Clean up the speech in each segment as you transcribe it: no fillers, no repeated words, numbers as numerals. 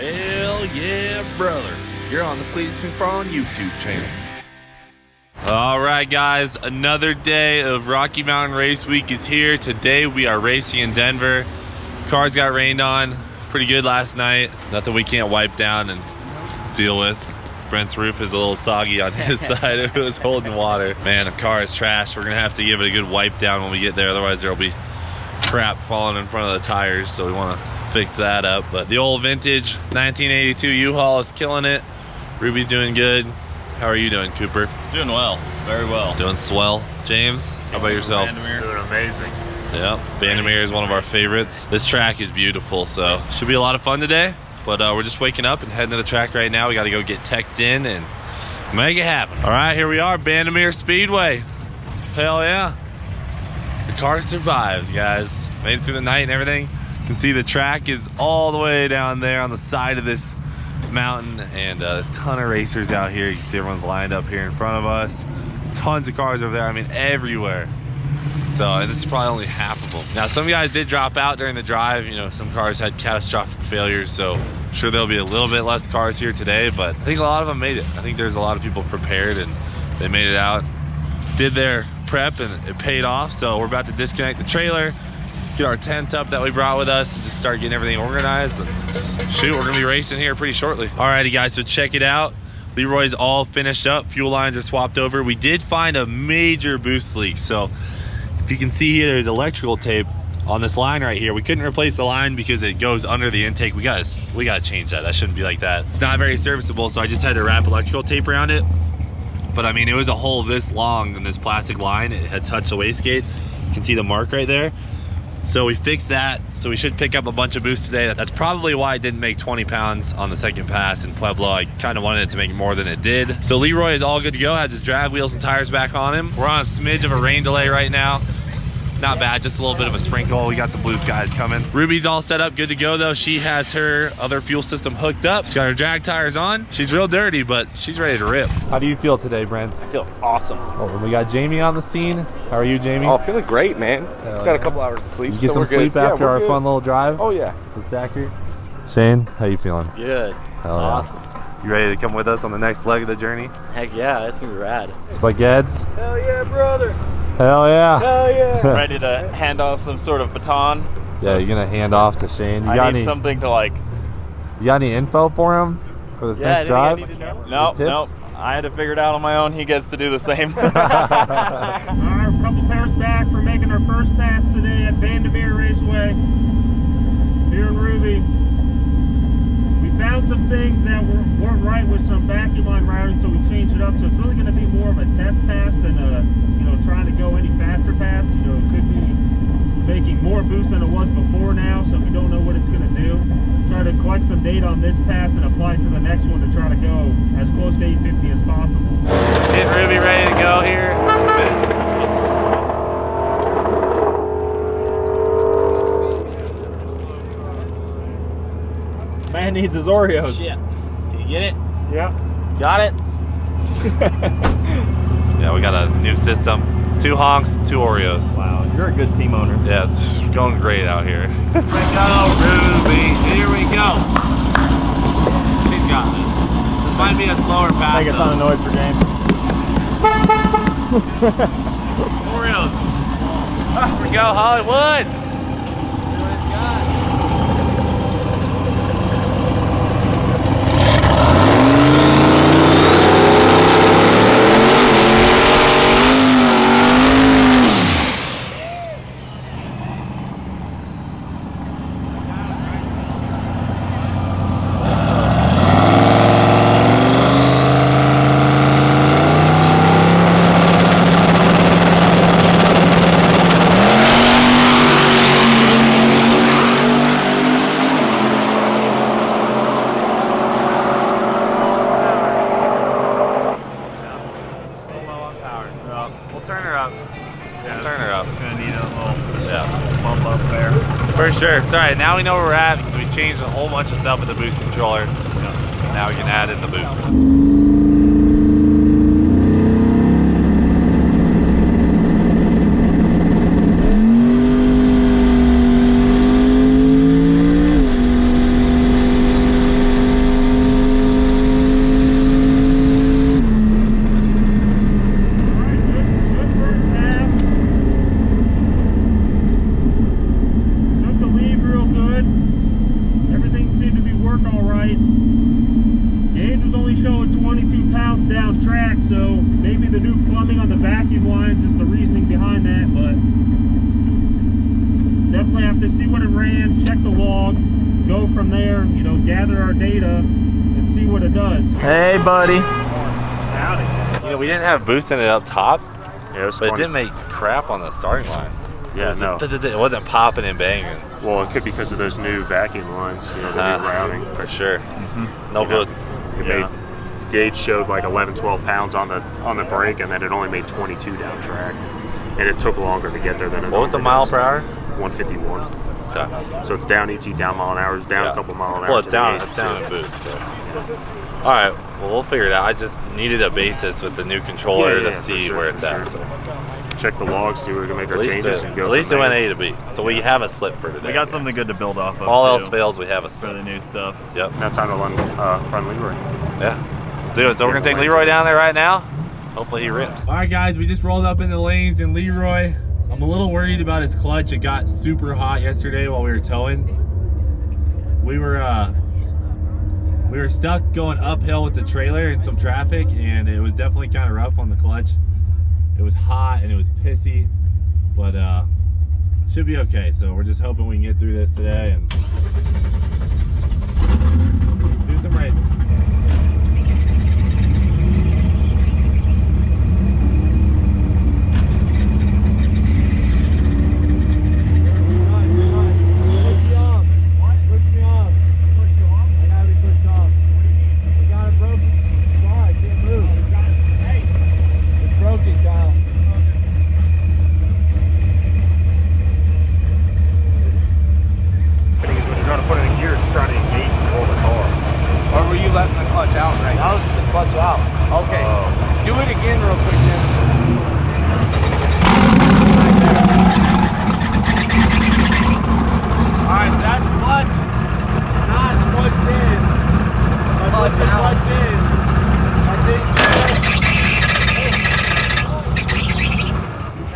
Hell yeah, brother. You're on the Cleetus McFarland YouTube channel. All right, guys, another day of Rocky Mountain Race Week is here. Today we are racing in Denver. Cars got rained on pretty good last night. Nothing we can't wipe down and deal with. Brent's roof is a little soggy on his side. It was holding water. Man, the car is trashed. We're gonna have to give it a good wipe down when we get there. Otherwise there'll be crap falling in front of the tires. So we wanna fix that up. But the old vintage 1982 U-Haul is killing it. Ruby's doing good. How are you doing, Cooper? Doing well, very well. Doing swell. James, how about yourself? Doing amazing. Yeah, Vandermeer is one of our favorites. This track is beautiful, so should be a lot of fun today. But we're just waking up and heading to the track right now. We got to go get teched in and make it happen. All right, here we are, Vandermeer Speedway. Hell yeah. The car survived, guys. Made it through the night and everything. You can see the track is all the way down there on the side of this mountain, and a ton of racers out here. You can see everyone's lined up here in front of us. Tons of cars over there, I mean everywhere. So, and this is probably only half of them. Now, some guys did drop out during the drive. You know, some cars had catastrophic failures, so I'm sure there'll be a little bit less cars here today, but I think a lot of them made it. I think there's a lot of people prepared and they made it out, did their prep, and it paid off. So we're about to disconnect the trailer, get our tent up that we brought with us, and just start getting everything organized. And shoot, we're gonna be racing here pretty shortly. Alrighty, guys, so check it out. Leroy's all finished up. Fuel lines are swapped over. We did find a major boost leak. So if you can see here, there's electrical tape on this line right here. We couldn't replace the line because it goes under the intake. We gotta change that. That shouldn't be like that. It's not very serviceable, so I just had to wrap electrical tape around it. But I mean, it was a hole this long in this plastic line. It had touched the wastegate. You can see the mark right there. So we fixed that, so we should pick up a bunch of boost today. That's probably why it didn't make 20 pounds on the second pass in Pueblo. I kind of wanted it to make more than it did. So Leroy is all good to go, has his drag wheels and tires back on him. We're on a smidge of a rain delay right now. Not bad, just a little bit of a sprinkle. We got some blue skies coming. Ruby's all set up, good to go though. She has her other fuel system hooked up. She's got her drag tires on. She's real dirty, but she's ready to rip. How do you feel today, Brent? I feel awesome. Oh, and we got Jamie on the scene. How are you, Jamie? Oh, feeling great, man. Got a couple hours of sleep. You get some sleep after our fun little drive? Oh, yeah. The stacker. Shane, how you feeling? Good. Awesome. You ready to come with us on the next leg of the journey? Heck yeah, that's gonna be rad. Spaghettis? Hell yeah, brother. Hell yeah. Hell yeah. Ready to hand off some sort of baton? Yeah, you're gonna hand off to Shane. I need something to like... You got any info for him for this next drive? Nope. I had to figure it out on my own. He gets to do the same. All right, a couple pairs back for making our first pass today at Vandermeer Raceway. Here in Ruby. We found some things that weren't right with some vacuum line routing, so we changed it up. So it's really going to be more of a test pass than trying to go any faster pass. You know, it could be making more boost than it was before now, so we don't know what it's going to do. Try to collect some data on this pass and apply it to the next one to try to go as close to 850 as possible. Getting Ruby ready to go here. Man needs his Oreos. Yeah. Did you get it? Yeah. Got it? Yeah, we got a new system. 2 honks, 2 Oreos. Wow, you're a good team owner. Yeah, it's going great out here. Here we go, Ruby. Here we go. She's got this. This might be a slower pass. Make a ton of noise for James. Oreos. Here we go, Hollywood. For sure. It's alright, now we know where we're at because we changed a whole bunch of stuff with the boost controller. Now we can add in the boost. down track, so maybe the new plumbing on the vacuum lines is the reasoning behind that, but definitely have to see what it ran, check the log, go from there, you know, gather our data and see what it does. Hey, buddy. Howdy. You know, we didn't have boost in it up top, Yeah, but it didn't make crap on the starting line. Yeah, no. It wasn't popping and banging. Well, it could be because of those new vacuum lines, you know, the new routing. For sure. No You know, good. It made gauge showed like 11, 12 pounds on the brake, and then it only made 22 down track, and it took longer to get there than it. What was the mile per hour? 151. Okay. So it's down ET, down mile an hour, it's down a couple mile an hour. Well, it's to the down. gauge, It's down too. in boost. So. All right. Well, we'll figure it out. I just needed a basis with the new controller Yeah, to for see sure, where it's for at. sure. So. Check the logs, see where we can make our At least changes, and go. it from went there. A to B. So we have a slip for today. We got something good to build off of. All too, else fails, we have a for slip. the new stuff. Yep. Now time to run Leroy. Yeah. So we're gonna take Leroy down there right now. Hopefully he rips. All right, guys, we just rolled up in the lanes in Leroy. I'm a little worried about his clutch. It got super hot yesterday while we were towing. We were stuck going uphill with the trailer in some traffic, and it was definitely kind of rough on the clutch. It was hot and it was pissy, but should be okay. So we're just hoping we can get through this today and do some racing.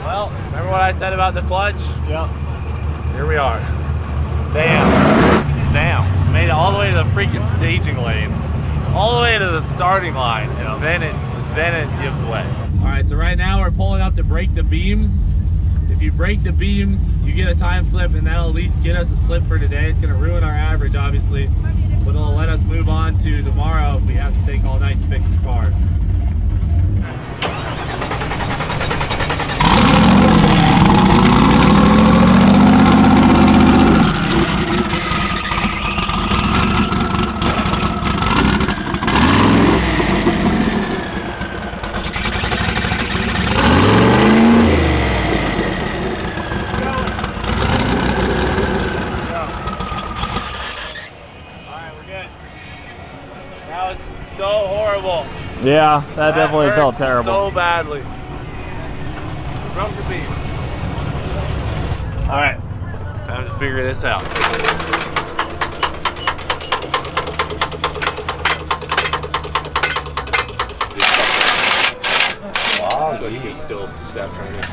Well, remember what I said about the clutch? Yep. Here we are. Damn. Made it all the way to the freaking staging lane. All the way to the starting line. And then it gives way. Alright, so right now we're pulling up to break the beams. If you break the beams, you get a time slip, and that'll at least get us a slip for today. It's gonna ruin our average, obviously, but it'll let us move on to tomorrow if we have to take all night to fix the car. Yeah, that definitely hurt felt terrible. So badly. Broke the beam. All right, time to figure this out. So you can still step from it.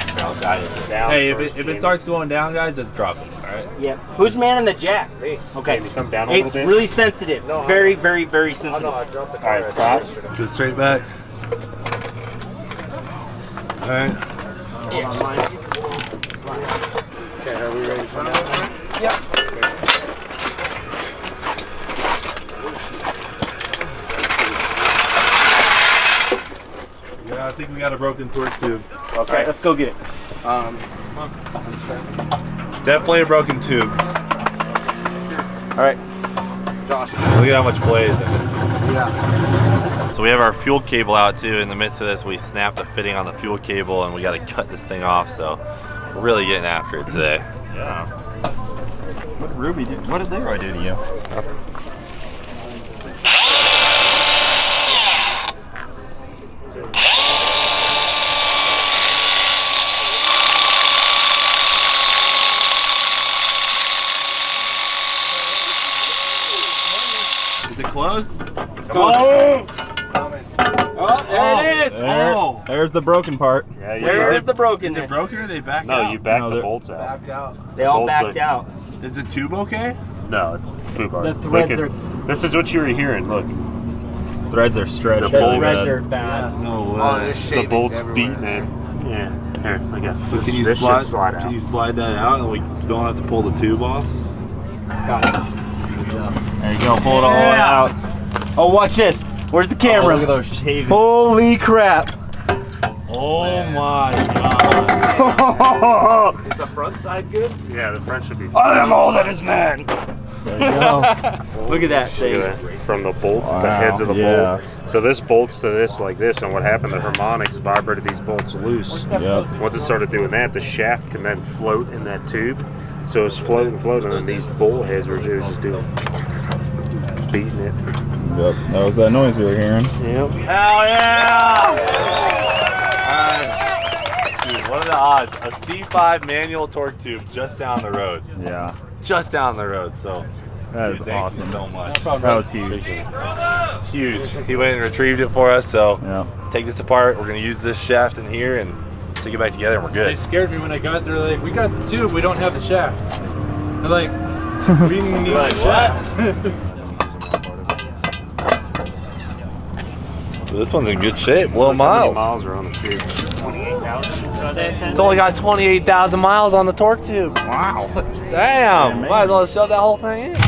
Hey, if it starts going down, guys, just drop it. All right. Yeah. Who's manning the jack? Okay. Can you come down a It's little bit? really sensitive. Very, very, very sensitive. All right, stop. Go straight back. All right. Hold on, mine. Okay, are we ready for that? Yeah, I think we got a broken torque tube. Okay, let's go get it. Definitely a broken tube. All right. Look at how much play is in it. Yeah. So we have our fuel cable out too. In the midst of this, we snapped the fitting on the fuel cable, and we got to cut this thing off. So we're really getting after it today. Yeah. What did Leroy do to you? Is it close? Oh, there it is. There's the broken part. Yeah, you There's the brokenness. Is it broken or are they backed No, out? you back No, the they're- bolts out. They all Bolt backed click. out. Is the tube okay? No, it's FUBAR. The threads Look are. This is what you were hearing. Look. Threads are stretched. The bolts- Threads are bad. No way. The bolt's beating it. Yeah. Here, I got So this. can you This should slide? slide out. Can you slide that out, and we don't have to pull the tube off? Got it. There you go. Pull it all out. Oh, watch this. Where's the camera? Oh, look at those shavings. Holy crap. Oh my god. Is the front side good? Yeah, the front should be. I am all that is man. There you go. Look at that Look shave. at that. From the bolt, the Wow, heads of the yeah. bolt. So this bolts to this like this, and what happened? The harmonics vibrated these bolts loose. Yep. Once it started doing that, the shaft can then float in that tube. So it's floating, and these bolt heads were just doing beating it. Yep. That was that noise we were hearing. Yep. Hell yeah! Alright. Dude, what are the odds? A C5 manual torque tube just down the road. Yeah. Just down the road, so. That is Dude, thank awesome. you so much. That was huge. Huge. He went and retrieved it for us, so Yeah. take this apart. We're gonna use this shaft in here and stick it back together and we're They good. scared me when I got there. Like, we got the tube, we don't have the shaft. They're like, we need Like, the shaft. This one's in good shape. Low How many miles. miles are on the tube? 28,000. It's only got 28,000 miles on the torque tube. Wow. Damn. Might as well shove that whole thing in.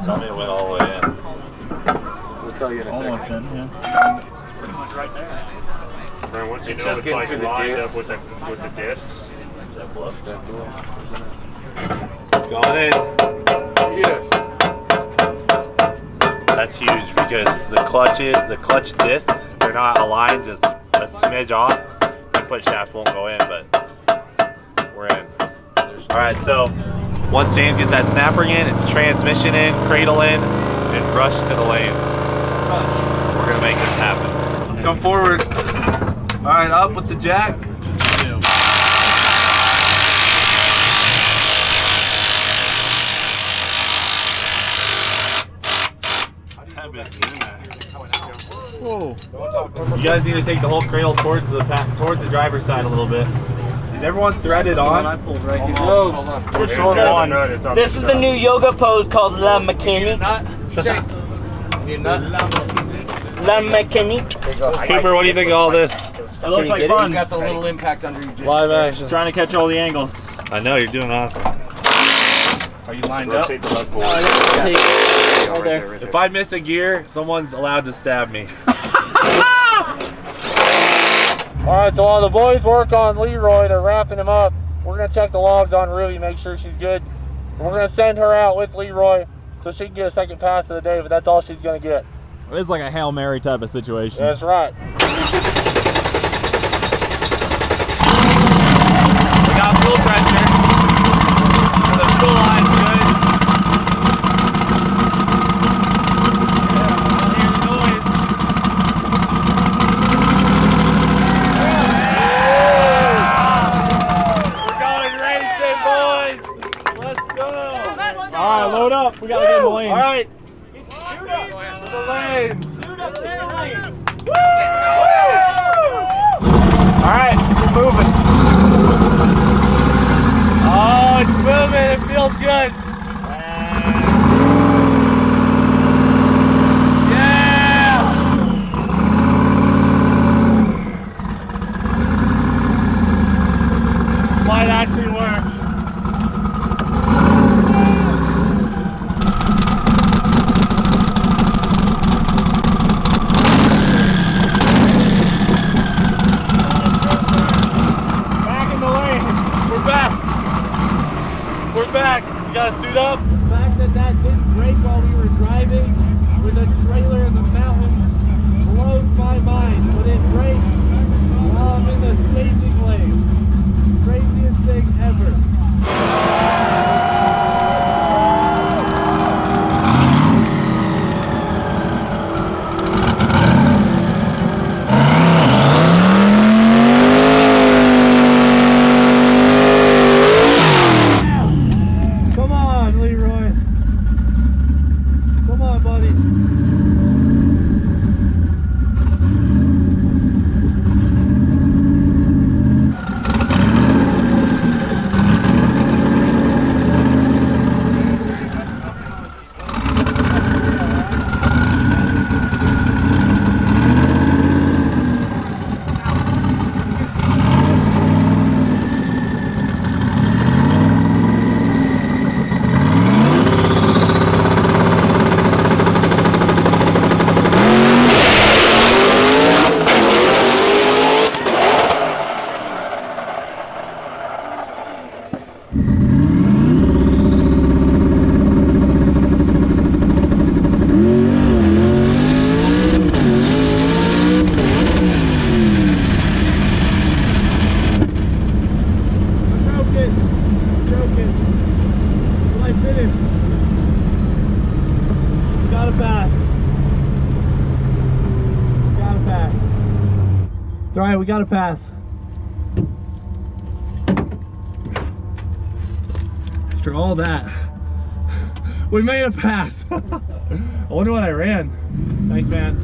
Tell me it went all the way in. We'll tell you in a second. Almost in, yeah. Then once you know just it's getting like through the lined up discs. with the discs. It's going in. Yes. That's huge because the clutch discs, they're not aligned just a smidge off. The push shaft won't go in, but we're in. All right, so once James gets that snap ring in, it's transmission in, cradle in, and rush to the lanes. We're gonna make this happen. Let's come forward. All right, up with the jack. Whoa. You guys need to take the whole cradle towards the driver's side a little bit. Is everyone threaded on? This is the new yoga pose called La Mécanique. La Mécanique. Cooper, what do you think of all this? It looks like fun. You got the little impact under your Live action. Trying to catch all the angles. I know, you're doing awesome. Are you lined up? Rotate the left board. Right there. If I miss a gear, someone's allowed to stab me. Alright, so while the boys work on Leroy, they're wrapping him up. We're going to check the logs on Ruby, make sure she's good. And we're going to send her out with Leroy so she can get a second pass of the day, but that's all she's going to get. It's like a Hail Mary type of situation. That's right. We got fuel pressure. The fuel line's good. Alright, load up. We gotta get in the lanes. Alright. Shoot up to the lanes. Alright, we're moving. Oh, it's moving. It feels good. Yeah! This might actually work. You gotta suit up. The fact that didn't break while we were driving with a trailer in the mountains blows my mind. But it breaks while I'm in the staging lane. Craziest thing ever. Come on, Leroy. second till I finish. Gotta pass. Gotta pass. It's alright, we gotta pass. After all that, we made a pass. I wonder what I ran. Thanks, man.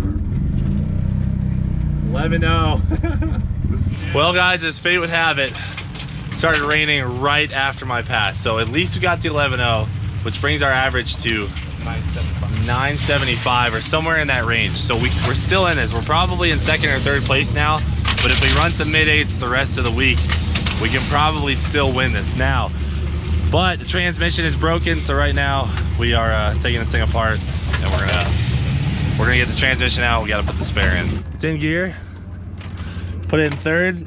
11-0. Well, guys, as fate would have it, it started raining right after my pass. So at least we got the 11-0, which brings our average to 975 or somewhere in that range. So we're still in this. We're probably in second or third place now. But if we run some mid-8s the rest of the week, we can probably still win this now. But the transmission is broken, so right now we are taking this thing apart, and we're gonna get the transmission out. We gotta put the spare in. It's in gear. Put it in third.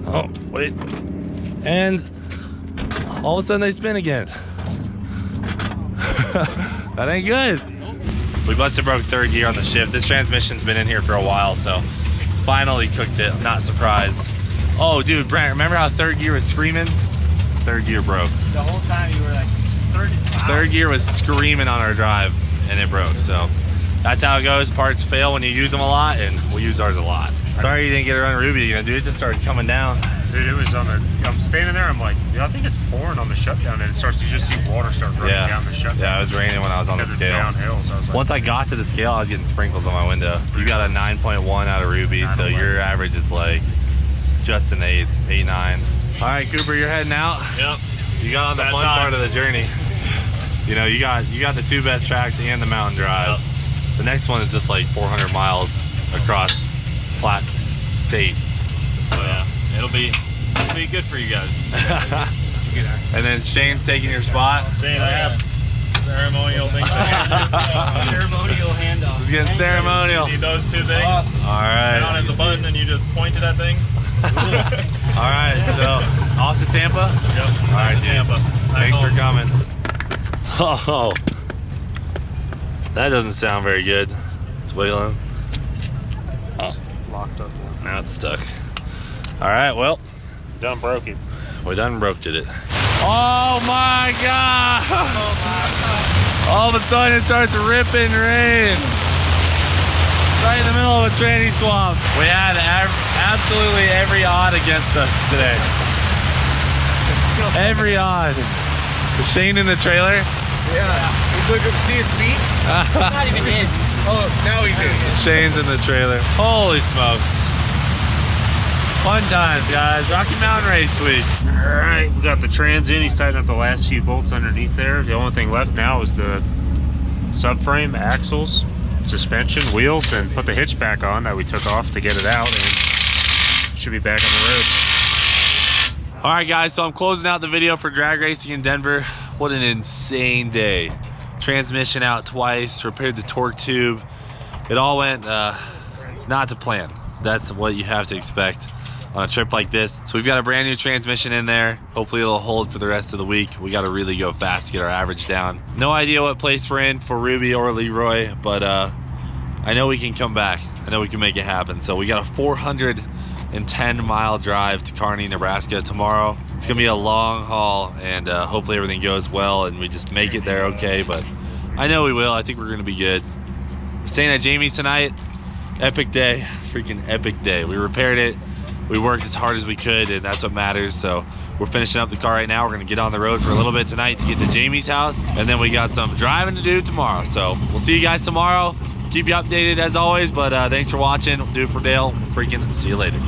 Oh, wait. And all of a sudden they spin again. That ain't good. We must have broke third gear on the shift. This transmission's been in here for a while, so finally cooked it. I'm not surprised. Oh, dude, Brent, remember how third gear was screaming? Third gear broke. The whole time you were like, third gear was screaming on our drive, and it broke. So that's how it goes. Parts fail when you use them a lot, and we use ours a lot. Sorry you didn't get it on Ruby, dude. It just started coming down. Dude, it was on the, I'm standing there, I'm like, I think it's pouring on the shutdown, and it starts to just see water start running down the shutdown. Yeah, it was raining when I was on the scale. It's downhill, so I was like, Once I got to the scale, I was getting sprinkles on my window. You got a 9.1 out of Ruby, so your average is like just an 8, 8, 9. All right, Cooper, you're heading out. Yep. You got on the fun part of the journey. You know, you got the 2 best tracks and the mountain drive. Yep. The next one is just like 400 miles across flat state. So yeah, it'll be good for you guys. And then Shane's taking your spot. Shane, I have ceremonial things. ceremonial handoff. This is getting ceremonial. Need those 2 things. Awesome. All right. Down as a button, and you just point it at things. All right, so off to Tampa? Yep. All right, dude. Tampa. Thanks for coming. Oh, that doesn't sound very good. It's wiggling. Oh. locked up. Now it's stuck. All right, well. Done broke it. We done broke it. Oh my God! Oh my God. All of a sudden it starts ripping rain. Right in the middle of a tranny swamp. We had absolutely every odd against us today. Every odd. Is Shane in the trailer? Yeah. He's looking to see his feet. Not even in. Oh, now he's in. Shane's in the trailer. Holy smokes. Fun times, guys. Rocky Mountain Race Week. All right, we got the trans in. He's tightened up the last few bolts underneath there. The only thing left now is the subframe, axles, suspension, wheels, and put the hitch back on that we took off to get it out, and should be back on the road. All right, guys, so I'm closing out the video for drag racing in Denver. What an insane day. Transmission out twice, repaired the torque tube. It all went not to plan. That's what you have to expect on a trip like this. So we've got a brand new transmission in there. Hopefully it'll hold for the rest of the week. We got to really go fast to get our average down. No idea what place we're in for Ruby or Leroy, but I know we can come back. I know we can make it happen. So we got a 410-mile drive to Kearney, Nebraska tomorrow. It's gonna be a long haul, and hopefully everything goes well and we just make it there okay, but I know we will. I think we're gonna be good. Staying at Jamie's tonight. Epic day, freaking epic day. We repaired it. We worked as hard as we could, and that's what matters. So we're finishing up the car right now. We're gonna get on the road for a little bit tonight to get to Jamie's house, and then we got some driving to do tomorrow. So we'll see you guys tomorrow. Keep you updated as always, but thanks for watching. Do it for Dale. Freaking see you later.